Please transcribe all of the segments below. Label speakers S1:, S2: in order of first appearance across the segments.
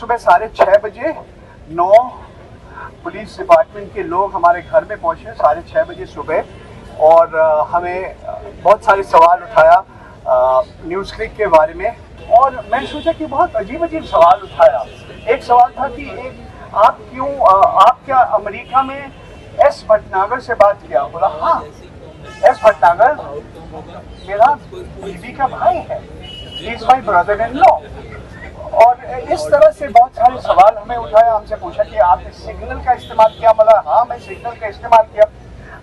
S1: सुबह 6:30 9 police department के लोग हमारे घर में पहुंचे 6:30 सुबह और हमें बहुत सारे सवाल उठाया न्यूज़ क्लिक के बारे में। और मैंने सोचा कि बहुत अजीब अजीब सवाल उठाया। एक सवाल था कि आप क्या अमेरिका में एस भटनागर से बात किया? बोला हाँ, एस भटनागर मेरा बीबी का भाई है, he is my brother in law. और इस तरह से बहुत सारे सवाल हमें उठाया। हमसे पूछा कि आपने सिग्नल का इस्तेमाल किया? बोला हाँ, मैं सिग्नल का इस्तेमाल किया।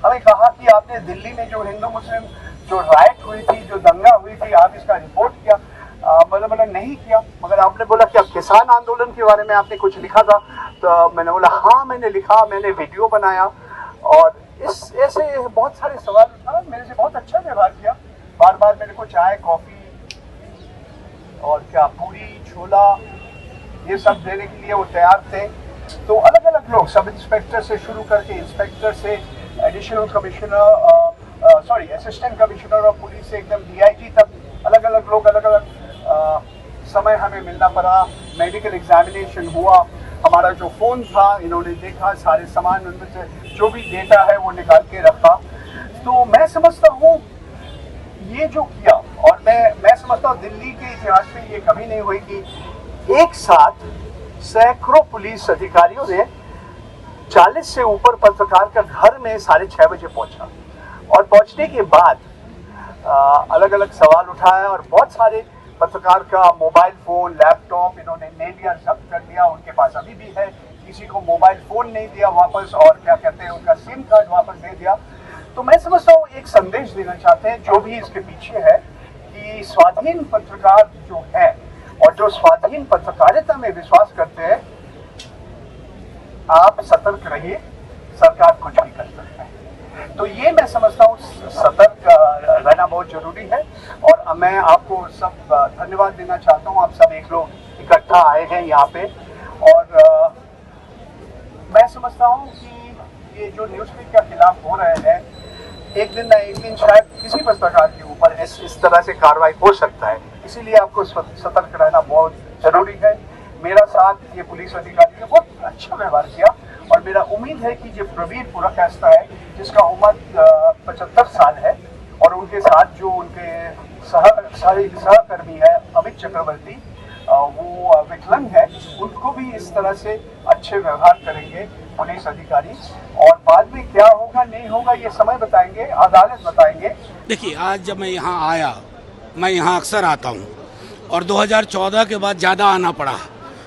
S1: हमें कहा कि आपने दिल्ली में जो हिंदू मुस्लिम जो राइट हुई थी, जो दंगा हुई थी, आप इसका रिपोर्ट किया? बोला नहीं किया। मगर आपने बोला कि अब किसान आंदोलन के बारे में आपने कुछ लिखा था? तो मैंने बोला हाँ, मैंने लिखा, मैंने वीडियो बनाया। और ऐसे बहुत सारे सवाल उठा। मेरे से बहुत अच्छा व्यवहार किया। बार बार मेरे को चाय कॉफी और क्या पूरी छोला ये सब देने के लिए वो तैयार थे। तो अलग अलग लोग, सब इंस्पेक्टर से शुरू करके इंस्पेक्टर से additional commissioner assistant commissioner of police से एकदम DIG तक अलग अलग लोग, अलग अलग समय हमें मिलना पड़ा। मेडिकल एग्जामिनेशन हुआ। हमारा जो फ़ोन था इन्होंने देखा, सारे सामान उनमें से जो भी डेटा है वो निकाल के रखा। तो मैं समझता हूँ ये जो किया, और मैं समझता हूँ दिल्ली के इतिहास में ये कभी नहीं हुई कि एक साथ सैकड़ों पुलिस अधिकारियों ने 40 से ऊपर पत्रकार का घर में 6:30 पहुंचा। और पहुंचने के बाद अलग अलग सवाल उठाया और बहुत सारे पत्रकार का मोबाइल फोन, लैपटॉप इन्होंने ले लिया, जब्त कर लिया। उनके पास अभी भी है। किसी को मोबाइल फोन नहीं दिया वापस, और क्या कहते हैं उनका सिम कार्ड वापस दे दिया। तो मैं समझता हूँ एक संदेश देना चाहते हैं जो भी इसके पीछे है कि स्वाधीन पत्रकार जो है और जो स्वाधीन पत्रकारिता में विश्वास करते हैं, आप सतर्क रहिए, सरकार कुछ भी कर सकता है। तो ये मैं समझता हूँ सतर्क रहना बहुत जरूरी है। और मैं आपको सब धन्यवाद देना चाहता हूँ। आप सब एक लोग इकट्ठा आए हैं यहाँ पे। और मैं समझता हूँ कि ये जो न्यूज़ क्लिक के खिलाफ हो रहे हैं, एक दिन ना एक दिन शायद किसी पत्रकार के ऊपर इस तरह से कार्रवाई हो सकता है। इसीलिए आपको सतर्क रहना बहुत जरूरी है। मेरा साथ ये पुलिस अधिकारी ने बहुत अच्छा व्यवहार किया। और मेरा उम्मीद है कि जो प्रवीण पुरकायस्थ है, जिसका उम्र 75 साल है, और उनके साथ जो उनके सहकर्मी है अमित चक्रवर्ती, वो विकलांग है, उनको भी इस तरह से अच्छे व्यवहार करेंगे पुलिस अधिकारी। और बाद में क्या होगा नहीं होगा ये समय बताएंगे, अदालत बताएंगे।
S2: देखिए, आज जब मैं यहाँ आया, मैं यहाँ अक्सर आता हूँ और 2014 के बाद ज़्यादा आना पड़ा,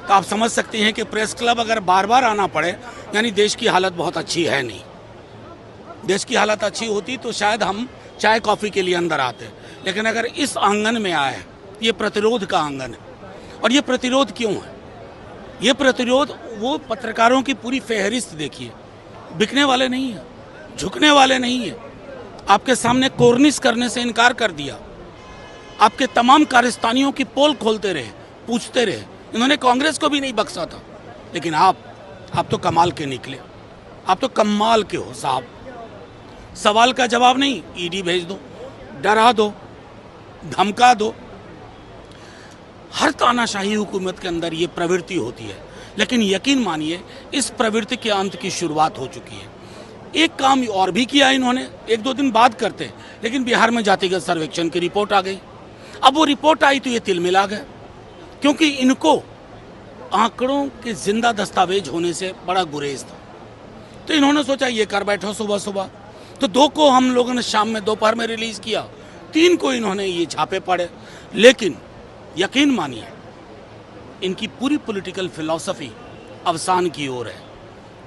S2: तो आप समझ सकते हैं कि प्रेस क्लब अगर बार बार आना पड़े, यानी देश की हालत बहुत अच्छी है नहीं। देश की हालत अच्छी होती तो शायद हम चाय कॉफ़ी के लिए अंदर आते। लेकिन अगर इस आंगन में आए, ये प्रतिरोध का आंगन है। और ये प्रतिरोध क्यों है? ये प्रतिरोध, वो पत्रकारों की पूरी फहरिस्त देखिए, बिकने वाले नहीं है, झुकने वाले नहीं है। आपके सामने कोर्निश करने से इनकार कर दिया। आपके तमाम कारस्तानियों की पोल खोलते रहे, पूछते रहे। इन्होंने कांग्रेस को भी नहीं बख्शा था। लेकिन आप तो कमाल के निकले। आप तो कमाल के हो साहब। सवाल का जवाब नहीं, ईडी भेज दो, डरा दो, धमका दो। हर तानाशाही हुकूमत के अंदर ये प्रवृत्ति होती है। लेकिन यकीन मानिए, इस प्रवृत्ति के अंत की शुरुआत हो चुकी है। एक काम और भी किया इन्होंने, 1-2 दिन बाद करते, लेकिन बिहार में जातिगत सर्वेक्षण की रिपोर्ट आ गई। अब वो रिपोर्ट आई तो ये तिलमिला गए, क्योंकि इनको आंकड़ों के जिंदा दस्तावेज होने से बड़ा गुरेज था। तो इन्होंने सोचा ये कर बैठो सुबह सुबह। तो 2 को हम लोगों ने शाम में दोपहर में रिलीज किया, 3 को इन्होंने ये छापे पड़े। लेकिन यकीन मानिए, इनकी पूरी पॉलिटिकल फिलॉसफी अवसान की ओर है।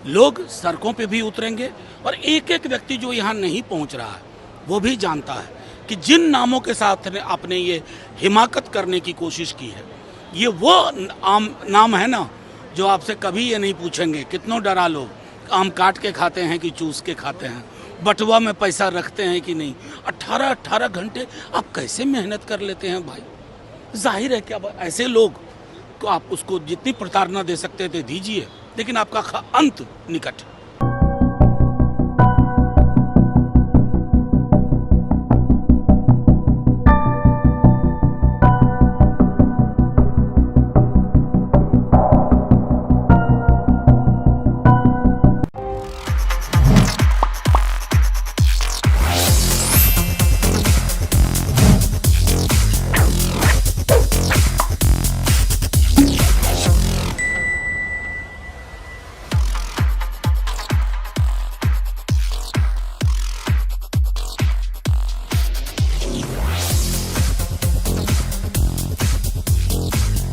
S2: लोग सड़कों पे भी उतरेंगे और एक एक व्यक्ति जो यहाँ नहीं पहुँच रहा है वो भी जानता है कि जिन नामों के साथ आपने ये हिमाकत करने की कोशिश की है, ये वो नाम है ना जो आपसे कभी ये नहीं पूछेंगे कितनों डरा लो, आम काट के खाते हैं कि चूस के खाते हैं, बटुआ में पैसा रखते हैं कि नहीं। 18-18 घंटे आप कैसे मेहनत कर लेते हैं भाई? जाहिर है कि अब ऐसे लोग को आप उसको जितनी प्रताड़ना दे सकते थे दीजिए, लेकिन आपका अंत निकट।